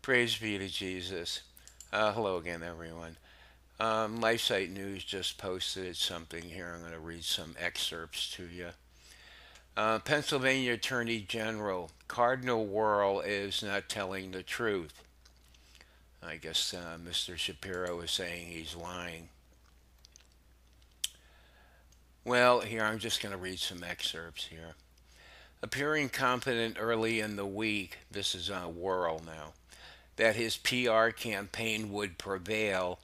Praise be to Jesus. Hello again, everyone. LifeSite News just posted something here. I'm going to read some excerpts to you. Pennsylvania Attorney General Cardinal Wuerl is not telling the truth. I guess Mr. Shapiro is saying he's lying. Well, here I'm just going to read some excerpts here. Appearing confident early in the week, this is Wuerl now, that his PR campaign would prevail,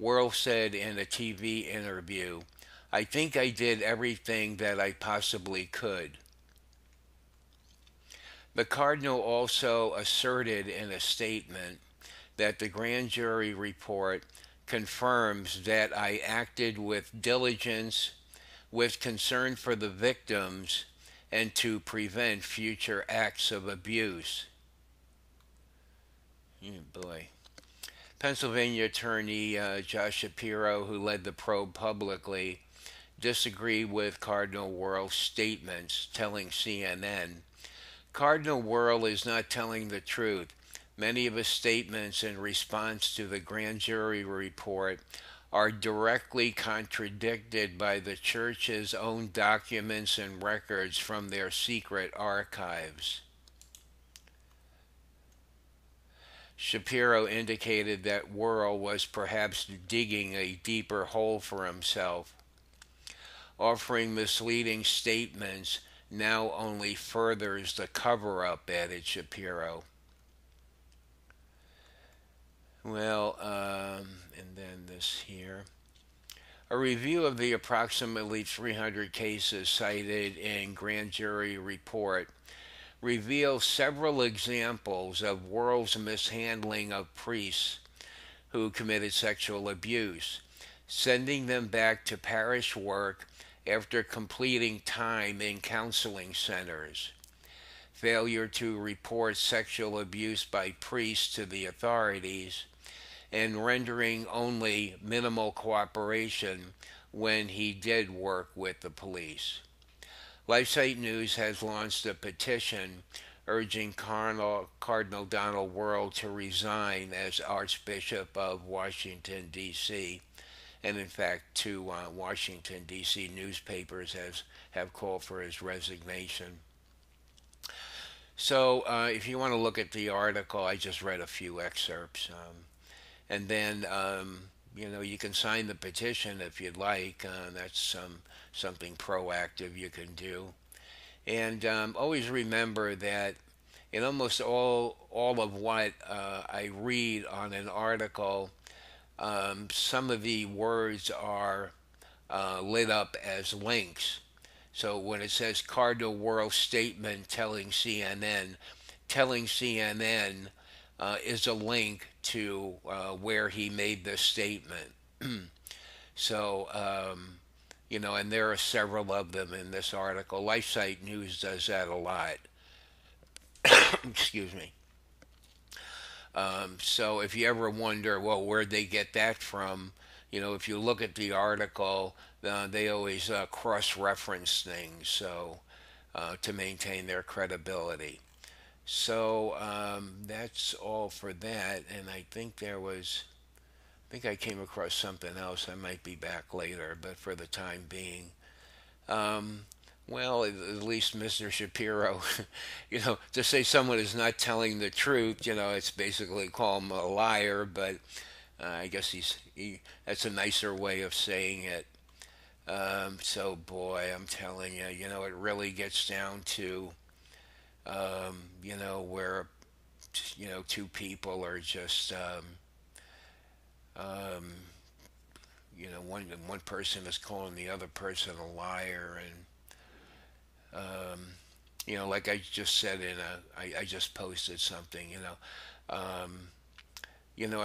Wuerl said in a TV interview, "I think I did everything that I possibly could." The Cardinal also asserted in a statement that the grand jury report confirms that I acted with diligence, with concern for the victims, and to prevent future acts of abuse. Boy. Pennsylvania attorney Josh Shapiro, who led the probe publicly, disagreed with Cardinal Wuerl's statements, telling CNN, "Cardinal Wuerl is not telling the truth. Many of his statements in response to the grand jury report are directly contradicted by the church's own documents and records from their secret archives." Shapiro indicated that Wuerl was perhaps digging a deeper hole for himself. Offering misleading statements now only furthers the cover up, added Shapiro. Well, and then this here. A review of the approximately 300 cases cited in grand jury report reveals several examples of Wuerl's mishandling of priests who committed sexual abuse, sending them back to parish work after completing time in counseling centers, failure to report sexual abuse by priests to the authorities, and rendering only minimal cooperation when he did work with the police. LifeSite News has launched a petition urging Cardinal Donald Wuerl to resign as Archbishop of Washington, D.C. And in fact, two Washington, D.C. newspapers have called for his resignation. So if you want to look at the article, I just read a few excerpts. And then, you can sign the petition if you'd like. That's something proactive you can do. And always remember that in almost all of what I read on an article, some of the words are lit up as links. So when it says Cardinal Wuerl statement telling CNN is a link to where he made the statement. So, and there are several of them in this article. LifeSite News does that a lot. Excuse me. So if you ever wonder, well, where'd they get that from? If you look at the article, they always cross-reference things, so to maintain their credibility. So that's all for that. And I think I came across something else. I might be back later, but for the time being, well, at least Mr. Shapiro, to say someone is not telling the truth, it's basically call him a liar, but I guess that's a nicer way of saying it. So, boy, I'm telling you, it really gets down to, where, two people are just, one person is calling the other person a liar, and like I just said I just posted something, I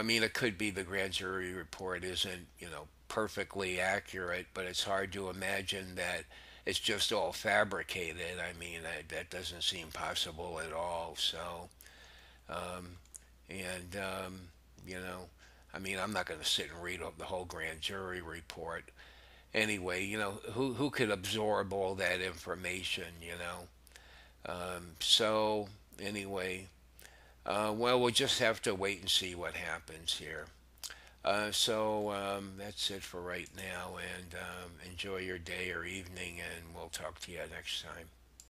mean, it could be the grand jury report isn't, perfectly accurate, but it's hard to imagine that it's just all fabricated. I mean, that doesn't seem possible at all. So, and, I mean, I'm not going to sit and read the whole grand jury report. Anyway, who could absorb all that information, So, anyway, Well, we'll just have to wait and see what happens here. That's it for right now, and enjoy your day or evening, and we'll talk to you next time.